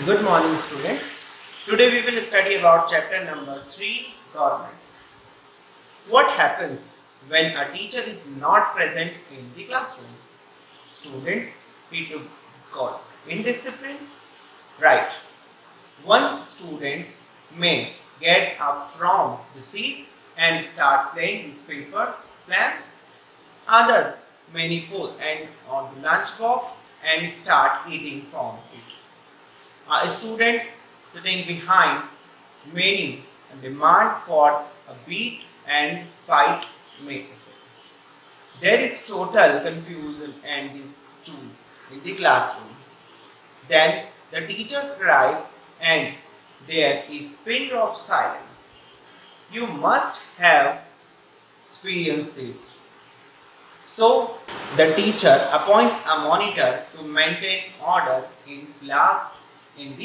Good morning, students. Today we will study about chapter number 3, Government. What happens when a teacher is not present in the classroom? Students need to got indisciplined? Right. One student may get up from the seat and start playing with papers, plans. Other may pull and on the lunchbox and start eating from it. Students sitting behind many demand for a beat and fight makes. There is total confusion and the two in the classroom. Then the teachers arrive and there is pin drop silence. You must have experienced this. So the teacher appoints a monitor to maintain order in class in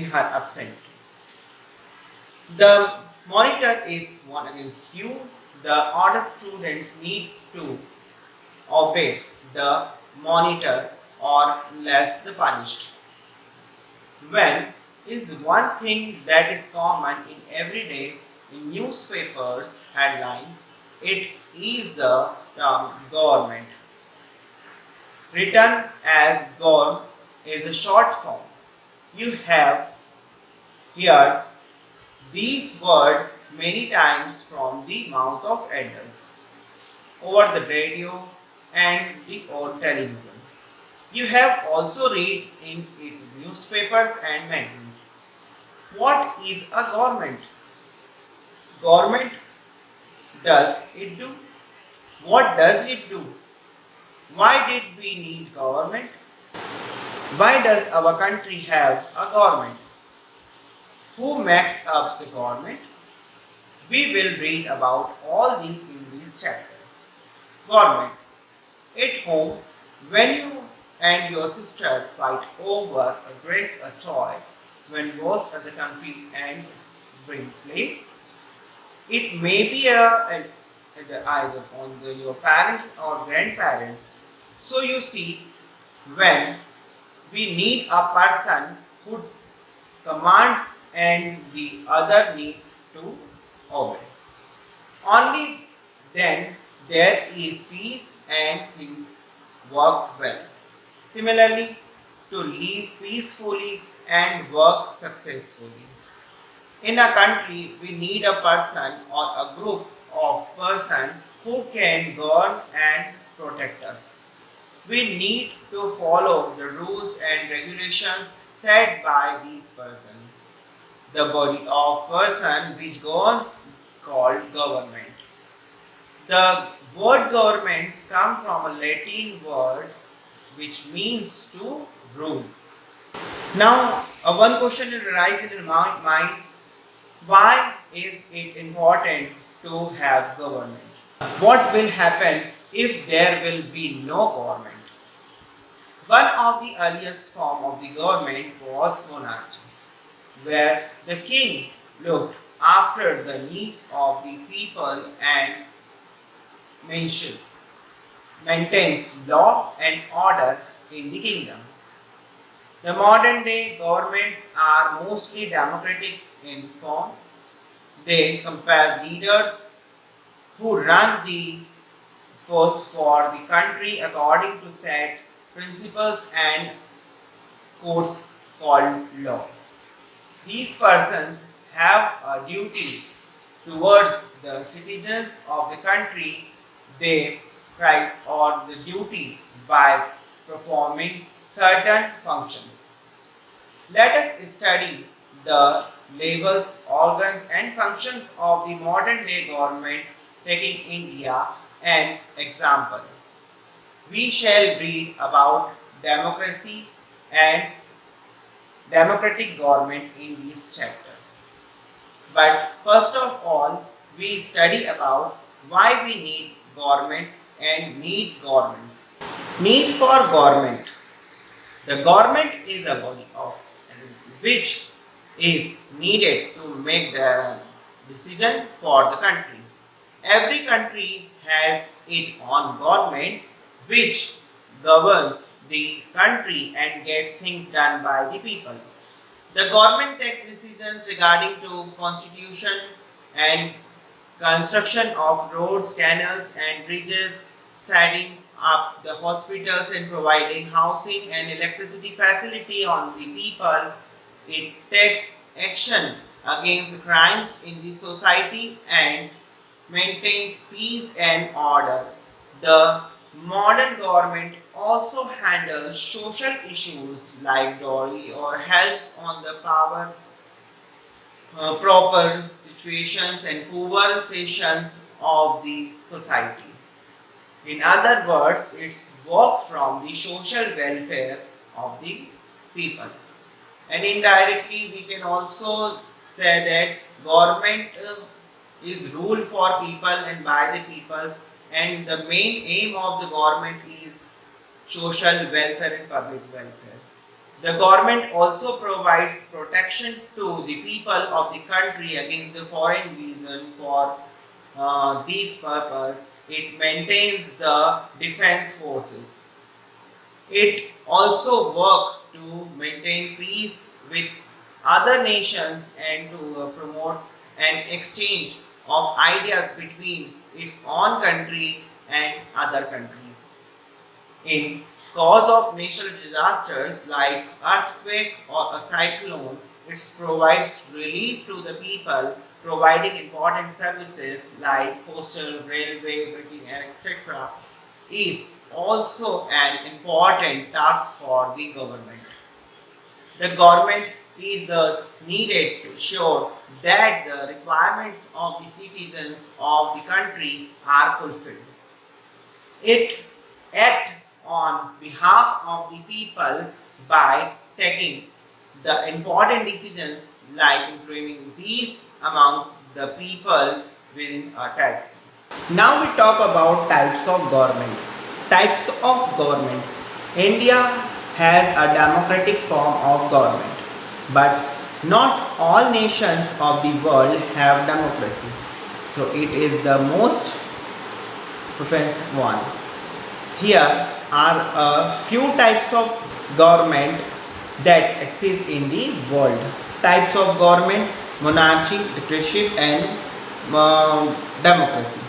her absence. The monitor is one against you. The order students need to obey the monitor or less the punished. When is one thing that is common in everyday in newspapers headline, it is the term government. Written as gov is a short form. You have heard these words many times from the mouth of adults, over the radio and on television. You have also read in newspapers and magazines. What is a government? Government does it do? What does it do? Why did we need government? Why does our country have a government? Who makes up the government? We will read about all these in this chapter. Government. At home, when you and your sister fight over a dress, a toy, when both at the country and bring place, it may be either on your parents or grandparents. So you see, when we need a person who commands and the other need to obey. Only then there is peace and things work well. Similarly, to live peacefully and work successfully. In a country, we need a person or a group of persons who can govern and protect us. We need to follow the rules and regulations set by these persons. The body of person which governs called government. The word governments come from a Latin word which means to rule. Now, one question will arise in your mind: why is it important to have government? What will happen if there will be no government? One of the earliest form of the government was monarchy, where the king looked after the needs of the people and maintains law and order in the kingdom. The modern day governments are mostly democratic in form. They compose leaders who run the force for the country according to set principles and codes called law. These persons have a duty towards the citizens of the country. They right or the duty by performing certain functions. Let us study the labels, organs and functions of the modern day government, taking India an example. We shall read about democracy and democratic government in this chapter. But first of all, we study about why we need government and need governments. Need for government. The government is a body of which is needed to make the decision for the country. Every country has its own government which governs the country and gets things done by the people. The government takes decisions regarding to constitution and construction of roads, canals and bridges, setting up the hospitals and providing housing and electricity facility on the people. It takes action against crimes in the society and maintains peace and order. The modern government also handles social issues like dowry or helps on the power proper situations and conversations of the society. In other words, it's work from the social welfare of the people. And indirectly, we can also say that government is ruled for people and by the peoples, and the main aim of the government is social welfare and public welfare. The government also provides protection to the people of the country against the foreign invasion. For this purpose, it maintains the defense forces. It also works to maintain peace with other nations and to promote an exchange of ideas between its own country and other countries. In cause of natural disasters like earthquake or a cyclone, it provides relief to the people, providing important services like postal, railway, banking, and etc. is also an important task for the government. The government is thus needed to ensure that the requirements of the citizens of the country are fulfilled. It acts on behalf of the people by taking the important decisions like improving these amongst the people within a territory. Now we talk about types of government. Types of government. India has a democratic form of government, but not all nations of the world have democracy. So it is the most preferred one. Here are a few types of government that exist in the world. Types of government: monarchy, dictatorship, and democracy.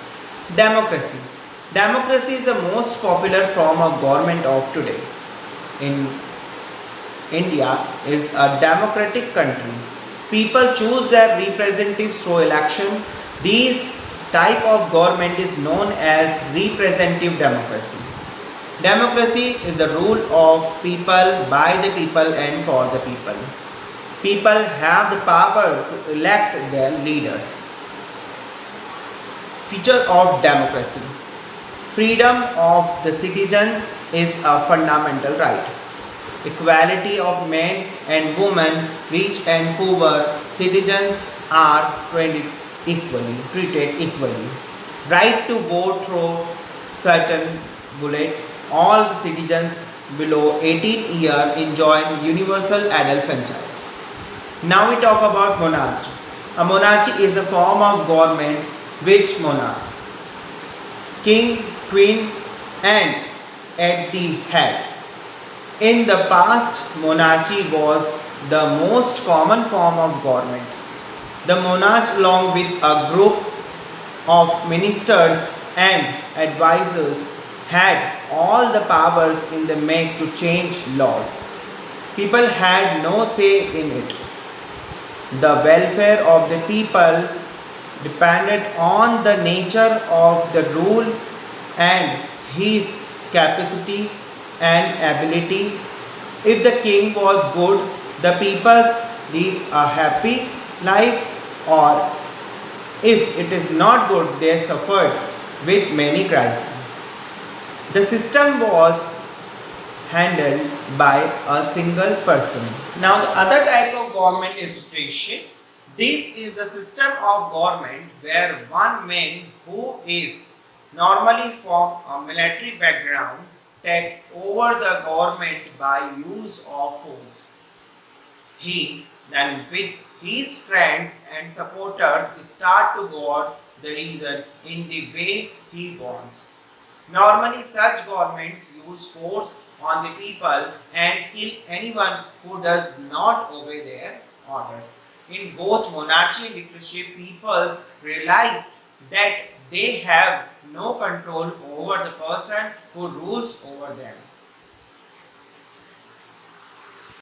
Democracy. Democracy is the most popular form of government of today. In India is a democratic country. People choose their representatives through election. This type of government is known as representative democracy. Democracy is the rule of people, by the people, and for the people. People have the power to elect their leaders. Feature of democracy: freedom of the citizen is a fundamental right. Equality of men and women, rich and poor, citizens are treated equally. Right to vote through certain bullet. All citizens below 18 years enjoy universal adult franchise. Now we talk about monarchy. A monarchy is a form of government which monarch, king, queen, and at the head. In the past, monarchy was the most common form of government. The monarch, along with a group of ministers and advisors, had all the powers in the make to change laws. People had no say in it. The welfare of the people depended on the nature of the rule and his capacity and ability. If the king was good, the people lead a happy life, or if it is not good, they suffered with many crises. The system was handled by a single person. Now the other type of government is dictatorship. This is the system of government where one man who is normally from a military background takes over the government by use of force. He then with his friends and supporters start to guide the region in the way he wants. Normally, such governments use force on the people and kill anyone who does not obey their orders. In both monarchy and dictatorship, peoples realize that they have no control over the person who rules over them.